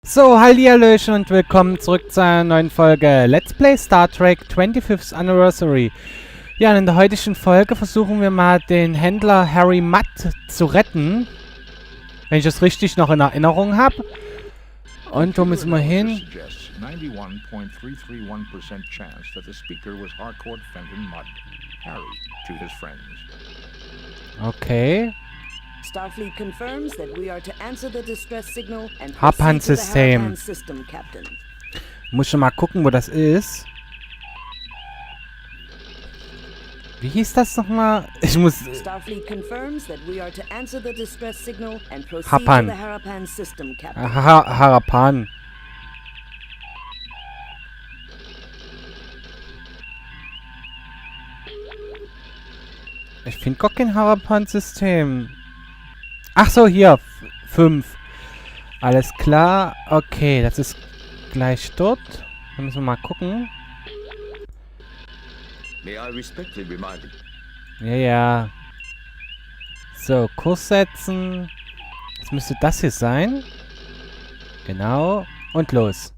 So, hallihallöchen und willkommen zurück zu einer neuen Folge Let's Play Star Trek 25th Anniversary. Ja, und in der heutigen Folge versuchen wir mal den Händler Harry Mudd zu retten. Wenn ich das richtig noch in Erinnerung habe. Und wo müssen wir hin? 91.331% chance that the speaker was Harcourt Fenton Mudd, Harry, to his friends. Okay. Starfleet confirms that we are to answer the distress signal and Harpan-System. Harpan system, Captain. Muss schon mal gucken, wo das ist. Wie hieß das nochmal? Ich muss... Starfleet confirms that we are to answer the distress signal and proceed Harpan. to the Harpan system, Captain. Harapan. Ich finde gar kein Harapan-System. Ach so, hier. 5. Alles klar. Okay, das ist gleich dort. Dann müssen wir mal gucken. May I respectfully remind you? Ja. So, Kurs setzen. Jetzt müsste das hier sein. Genau. Und los.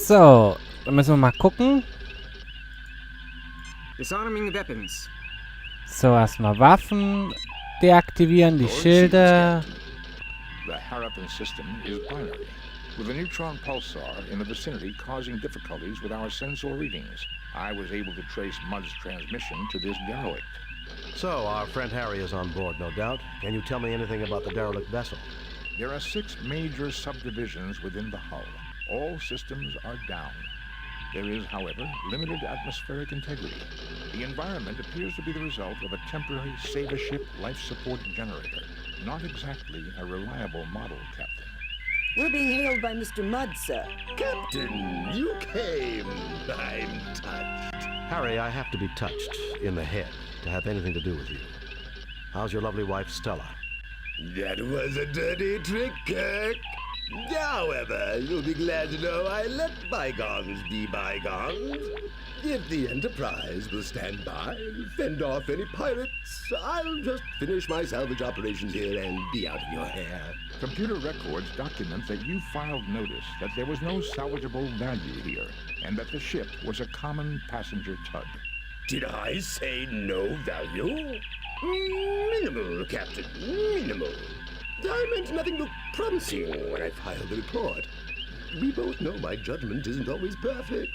So, dann müssen wir mal gucken. Disarming weapons. So, erstmal Waffen deaktivieren, die Schilde. The Harappan system is binary, with a neutron pulsar in the vicinity causing difficulties with our sensor readings. I was able to trace Mudd's transmission to this derelict. So, our friend Harry is on board, no doubt. Can you tell me anything about the derelict vessel? There are 6 major subdivisions within the hull. All systems are down. There is, however, limited atmospheric integrity. The environment appears to be the result of a temporary save-a-ship life support generator. Not exactly a reliable model, Captain. We're being hailed by Mr. Mudd, sir. Captain, you came. I'm touched. Harry, I have to be touched in the head to have anything to do with you. How's your lovely wife, Stella? That was a dirty trick, Kirk. However, you'll be glad to know I let bygones be bygones. If the Enterprise will stand by and fend off any pirates, I'll just finish my salvage operations here and be out of your hair. Computer records document that you filed notice that there was no salvageable value here, and that the ship was a common passenger tug. Did I say no value? Minimal, Captain, minimal. I meant nothing but promising when I filed the report. We both know my judgment isn't always perfect.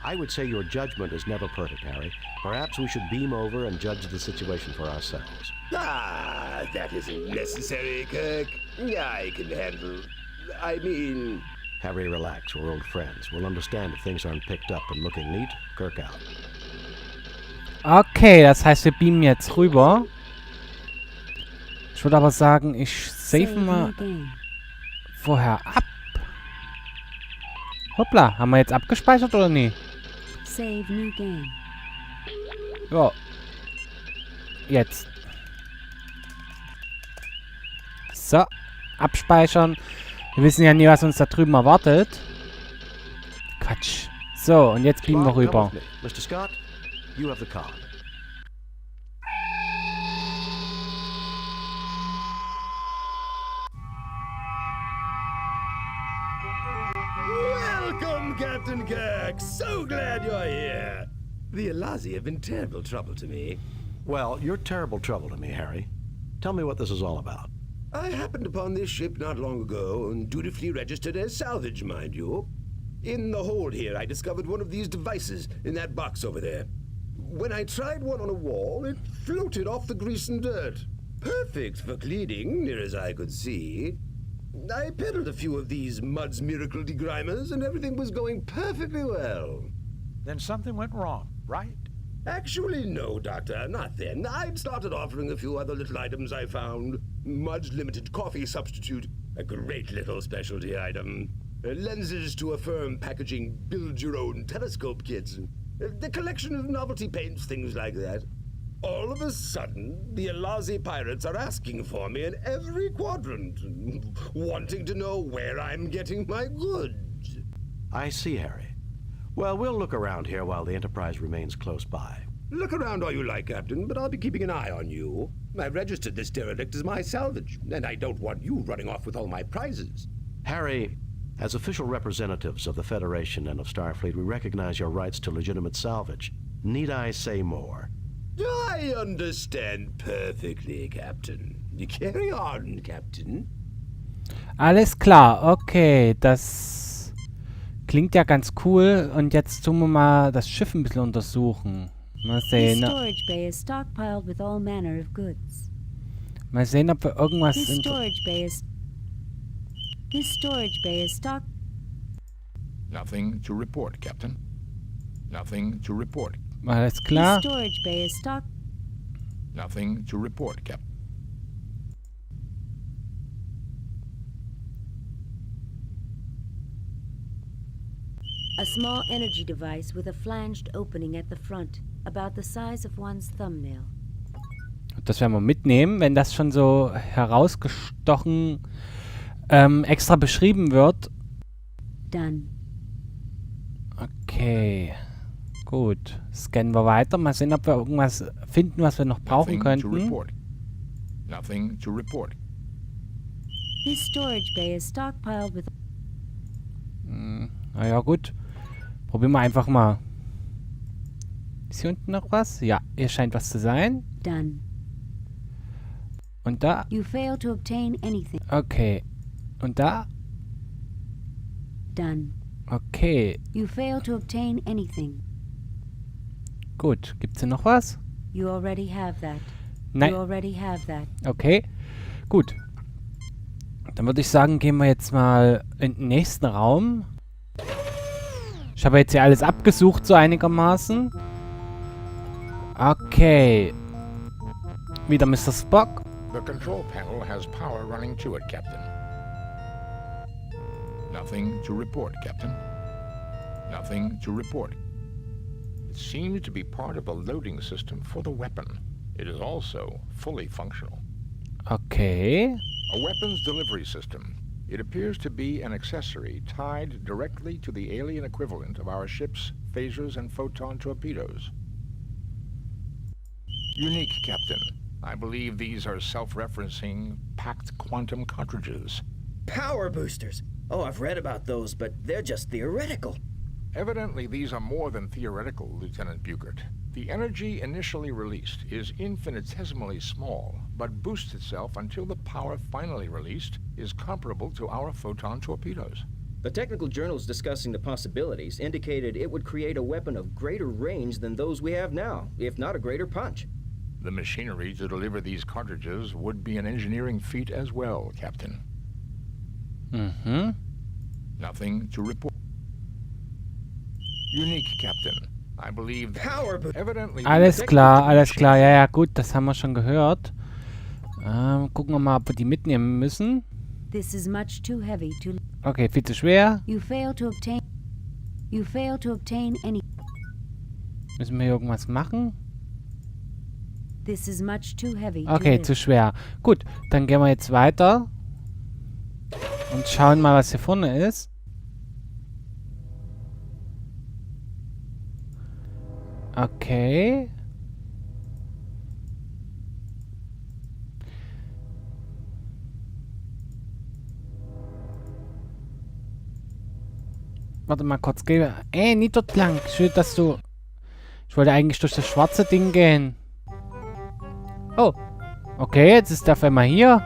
I would say your judgment is never perfect, Harry. Perhaps we should beam over and judge the situation for ourselves. That isn't necessary, Kirk. I can handle... I mean... Harry, relax. We're old friends. We'll understand if things aren't picked up and looking neat. Kirk out. Okay, das heißt, wir beamen jetzt rüber. Ich würde aber sagen, ich save mal vorher ab. Hoppla, haben wir jetzt abgespeichert oder nie? Save new game. Ja. Jetzt. So, abspeichern. Wir wissen ja nie, was uns da drüben erwartet. Quatsch. So, und jetzt beamen wir rüber. Mr. Scott, you have the car. Welcome, Captain Kirk. So glad you're here. The Alazi have been terrible trouble to me. Well, you're terrible trouble to me, Harry. Tell me what this is all about. I happened upon this ship not long ago and dutifully registered as salvage, mind you. In the hold here, I discovered one of these devices in that box over there. When I tried one on a wall, it floated off the grease and dirt. Perfect for cleaning, near as I could see. I peddled a few of these Mudd's miracle degrimers, and everything was going perfectly well. Then something went wrong, right? Actually, no, Doctor, not then. I'd started offering a few other little items I found. Mudd's limited coffee substitute, a great little specialty item. Lenses to affirm packaging build-your-own telescope kits. The collection of novelty paints, things like that. All of a sudden, the Alazi pirates are asking for me in every quadrant, wanting to know where I'm getting my goods. I see, Harry. Well, we'll look around here while the Enterprise remains close by. Look around all you like, Captain, but I'll be keeping an eye on you. I've registered this derelict as my salvage, and I don't want you running off with all my prizes. Harry, as official representatives of the Federation and of Starfleet, we recognize your rights to legitimate salvage. Need I say more? I understand perfectly, Captain. You carry on, Captain. Alles klar, okay, das klingt ja ganz cool. Und jetzt tun wir mal das Schiff ein bisschen untersuchen. Mal This sehen, storage bay is stockpiled with all manner of goods. mal sehen, ob wir irgendwas... This storage bay is stock. Nothing to report, Captain. Nothing to report. Alles This klar. storage bay is stock. Nothing to report, Captain. A small energy device with a flanged opening at the front, about the size of one's thumbnail. Das werden wir mitnehmen, wenn das schon so herausgestochen extra beschrieben wird. Done. Okay. Gut. Scannen wir weiter. Mal sehen, ob wir irgendwas finden, was wir noch brauchen Nothing to könnten. report. Nothing to report. This storage bay is stockpiled with. Naja, gut. Probieren wir einfach mal. Ist hier unten noch was? Ja, hier scheint was zu sein. Done. Und da. You fail to obtain anything. Okay. Und da. Done. Okay. You fail to obtain anything. Gut. Gibt's hier noch was? You already have that. Nein. You already have that. Okay. Gut. Dann würde ich sagen, gehen wir jetzt mal in den nächsten Raum. Ich habe jetzt hier alles abgesucht, so einigermaßen. Okay. Wieder Mr. Spock. The control panel has power running to it, Captain. Nothing to report, Captain. Nothing to report. It seems to be part of the loading system for the weapon. It is also fully functional. Okay. A weapons delivery system. It appears to be an accessory tied directly to the alien equivalent of our ship's phasers and photon torpedoes. Unique, Captain. I believe these are self-referencing packed quantum cartridges. Power boosters. Oh, I've read about those, but they're just theoretical. Evidently, these are more than theoretical, Lieutenant Bugert. The energy initially released is infinitesimally small, but boosts itself until the power finally released is comparable to our photon torpedoes. The technical journals discussing the possibilities indicated it would create a weapon of greater range than those we have now, if not a greater punch. The machinery to deliver these cartridges would be an engineering feat as well, Captain. Mhm. Nothing to report. Unique, Captain. I believe Power evidently Alles klar, alles klar. Ja, ja, gut, das haben wir schon gehört. Gucken wir mal, ob wir die mitnehmen müssen. This is much too heavy to. Okay, viel zu schwer. You fail to obtain. You fail to obtain any. Müssen wir hier irgendwas machen? This is much too heavy to. Okay, lift. zu schwer. Gut, dann gehen wir jetzt weiter. Und schauen mal, was hier vorne ist. Okay. Warte mal kurz, geh. Nicht dort lang. Schön, dass du... Ich wollte eigentlich durch das schwarze Ding gehen. Oh. Okay, jetzt ist der auf einmal hier.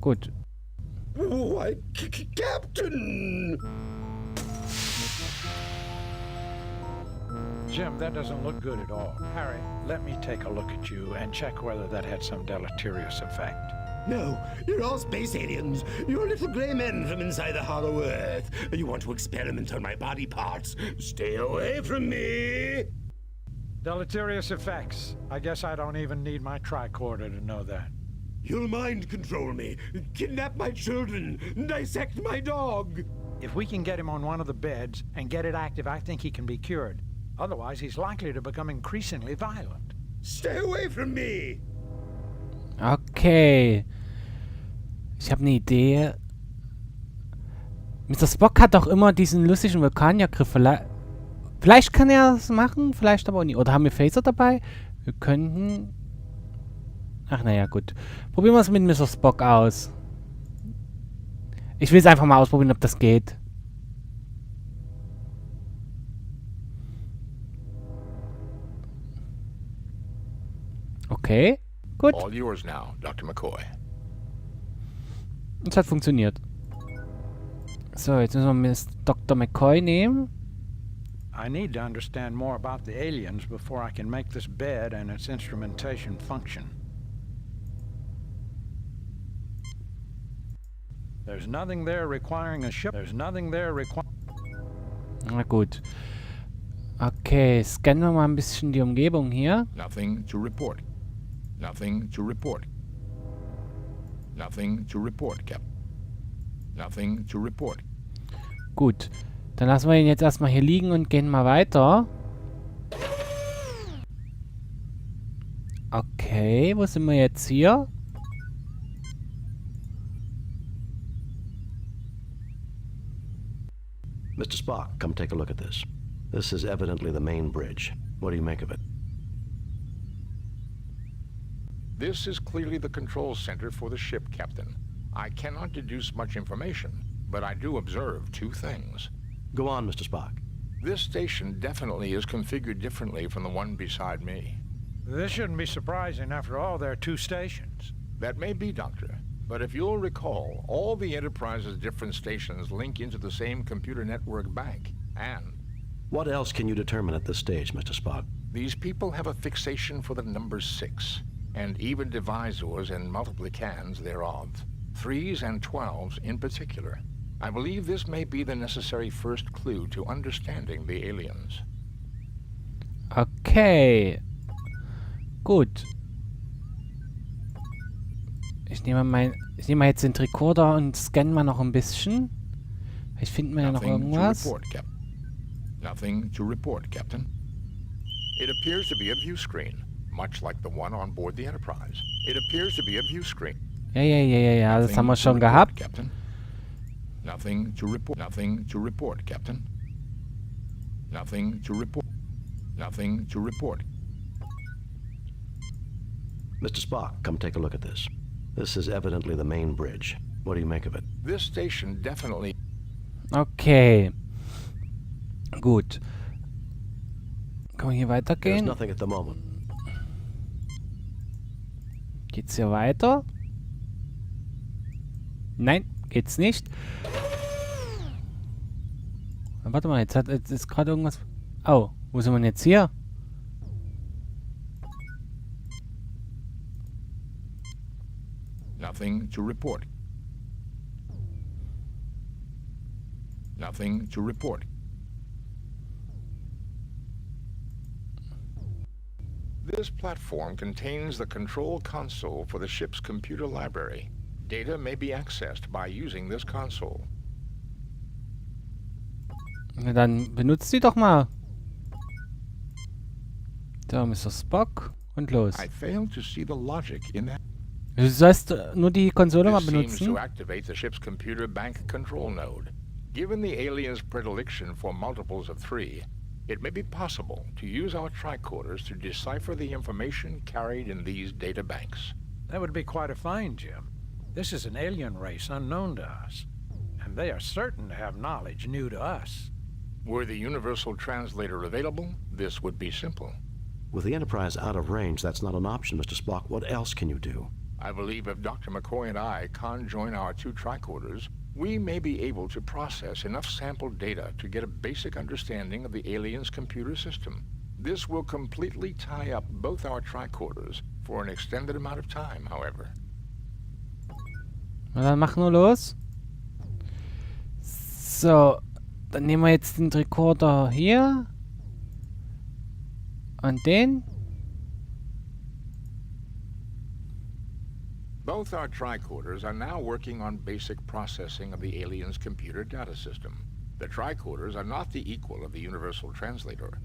Gut. Why, Captain! Jim, that doesn't look good at all. Harry, let me take a look at you and check whether that had some deleterious effect. No, you're all space aliens. You're little gray men from inside the hollow earth. You want to experiment on my body parts. Stay away from me! Deleterious effects. I guess I don't even need my tricorder to know that. You'll mind control me, kidnap my children, dissect my dog. If we can get him on one of the beds and get it active, I think he can be cured. Otherwise, he's likely to become increasingly violent. Stay away from me! Okay. Ich habe eine Idee. Mr. Spock hat doch immer diesen lustigen Vulkanier-Griff. Vielleicht kann er das machen, vielleicht aber auch nicht. Oder haben wir Phaser dabei? Wir könnten... Ach, naja, gut. Probieren wir es mit Mr. Spock aus. Ich will es einfach mal ausprobieren, ob das geht. Okay, gut. All yours now, Dr. McCoy. Es hat funktioniert. So, jetzt müssen wir Miss Dr. McCoy nehmen. I need to understand more about the aliens before I can make this bed and its instrumentation function. There's nothing there requiring a ship. There's nothing there requiring... Na gut. Okay, scannen wir mal ein bisschen die Umgebung hier. Nothing to report. Nothing to report. Nothing to report, Captain. Nothing to report. Gut. Dann lassen wir ihn jetzt erstmal hier liegen und gehen mal weiter. Okay, wo sind wir jetzt hier? Mr. Spock, come take a look at this. This is evidently the main bridge. What do you make of it? This is clearly the control center for the ship, Captain. I cannot deduce much information, but I do observe two things. Go on, Mr. Spock. This station definitely is configured differently from the one beside me. This shouldn't be surprising. After all, there are two stations. That may be, Doctor, but if you'll recall, all the Enterprise's different stations link into the same computer network bank, and... What else can you determine at this stage, Mr. Spock? These people have a fixation for the number 6, and even divisors and multiplicans thereof, 3s and 12s in particular. I believe this may be the necessary first clue to understanding the aliens. Okay. Gut. Ich nehme mal jetzt den Tricorder und scanne mal noch ein bisschen. Vielleicht finden wir ja noch irgendwas. Nothing to report, Captain. It appears to be a view screen, much like the one on board the Enterprise. It appears to be a view screen. Ja, das haben wir schon gehabt. Captain. Nothing to report. Nothing to report, Captain. Nothing to report. Nothing to report. Mr. Spock, come take a look at this. This is evidently the main bridge. What do you make of it? This station definitely... Okay. Gut. Kann man hier There's weitergehen? nothing at the moment. Geht's hier weiter? Nein, geht's nicht. Warte mal, jetzt ist gerade irgendwas... Oh, wo sind wir denn jetzt hier? Nothing to report. Nothing to report. This platform contains the control console for the ship's computer library. Data may be accessed by using this console. Na dann benutzt sie doch mal. Da, Mr. Spock. Und los. I fail to see the logic in that. Du sollst nur die Konsole mal This seems benutzen. to activate the ship's computer bank control node. Given the aliens' predilection for multiples of 3, it may be possible to use our tricorders to decipher the information carried in these data banks. That would be quite a find, Jim. This is an alien race unknown to us, and they are certain to have knowledge new to us. Were the universal translator available, this would be simple. With the Enterprise out of range, that's not an option, Mr. Spock. What else can you do? I believe if Dr. McCoy and I conjoin our two tricorders, we may be able to process enough sample data to get a basic understanding of the aliens' computer system. This will completely tie up both our tricorders for an extended amount of time, however. Na dann mach nur los. So, dann nehmen wir jetzt den Recorder hier. Und den. Both our tricorders are now working on basic processing of the aliens' computer data system. The tricorders are not the equal of the universal translator,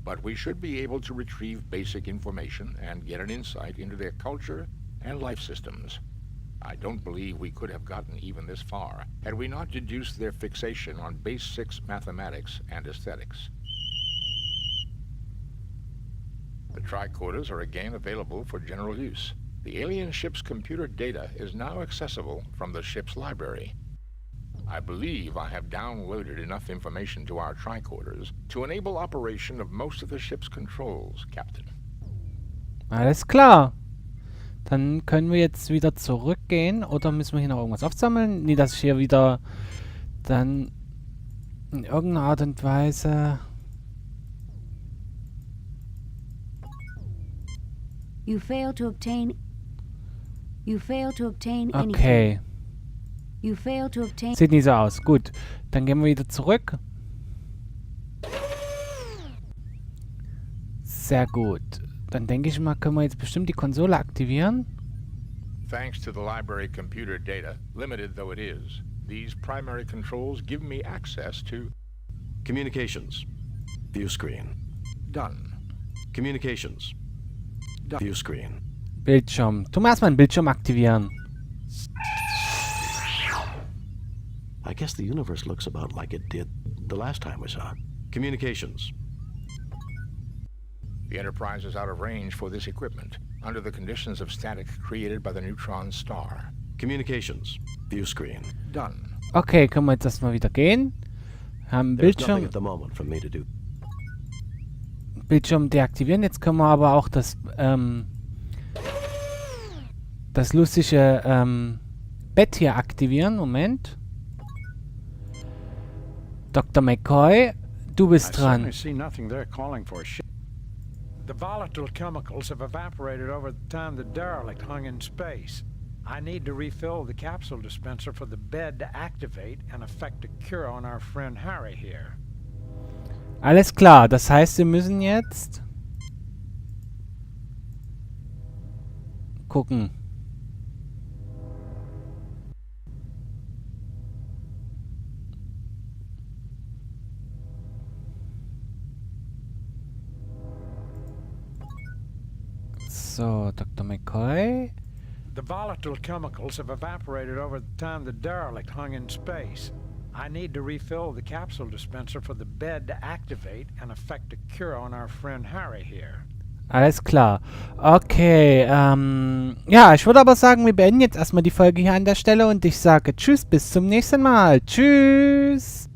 but we should be able to retrieve basic information and get an insight into their culture and life systems. I don't believe we could have gotten even this far had we not deduced their fixation on basic mathematics and aesthetics. The tricorders are again available for general use. The alien ship's computer data is now accessible from the ship's library. I believe I have downloaded enough information to our tricorders to enable operation of most of the ship's controls, Captain. Alles klar. Dann können wir jetzt wieder zurückgehen. Oder müssen wir hier noch irgendwas aufsammeln? Nee, dass ich hier wieder dann in irgendeiner Art und Weise... You fail to obtain anything. Okay. You fail to obtain... Sieht nicht so aus. Gut. Dann gehen wir wieder zurück. Sehr gut. Dann denke ich mal, können wir jetzt bestimmt die Konsole aktivieren. Thanks to the library computer data, limited though it is, these primary controls give me access to... Communications. View screen. Done. Communications. View screen. Bildschirm. Tu mal erstmal einen Bildschirm aktivieren. I guess the universe looks about like it did the last time we saw it. Communications. The Enterprise is out of range for this equipment, under the conditions of static created by the neutron star. Communications. View screen. Done. Okay, können wir jetzt erstmal wieder gehen. Haben There's nothing Bildschirm, at the moment for me to do. Bildschirm deaktivieren. Jetzt können wir aber auch das lustige Bett hier aktivieren. Moment. Dr. McCoy, du I bist dran. certainly see nothing there calling for a ship. The volatile chemicals have evaporated over the time the derelict hung in space. I need to refill the capsule dispenser for the bed to activate and effect a cure on our friend Harry here. Alles klar, das heißt, wir müssen jetzt gucken. So, Dr. McCoy. The volatile chemicals have evaporated over the time the derelict hung in space. I need to refill the capsule dispenser for the bed to activate and effect a cure on our friend Harry here. Alles klar. Okay, ja, ich würde aber sagen, wir beenden jetzt erstmal die Folge hier an der Stelle und ich sage Tschüss, bis zum nächsten Mal. Tschüss.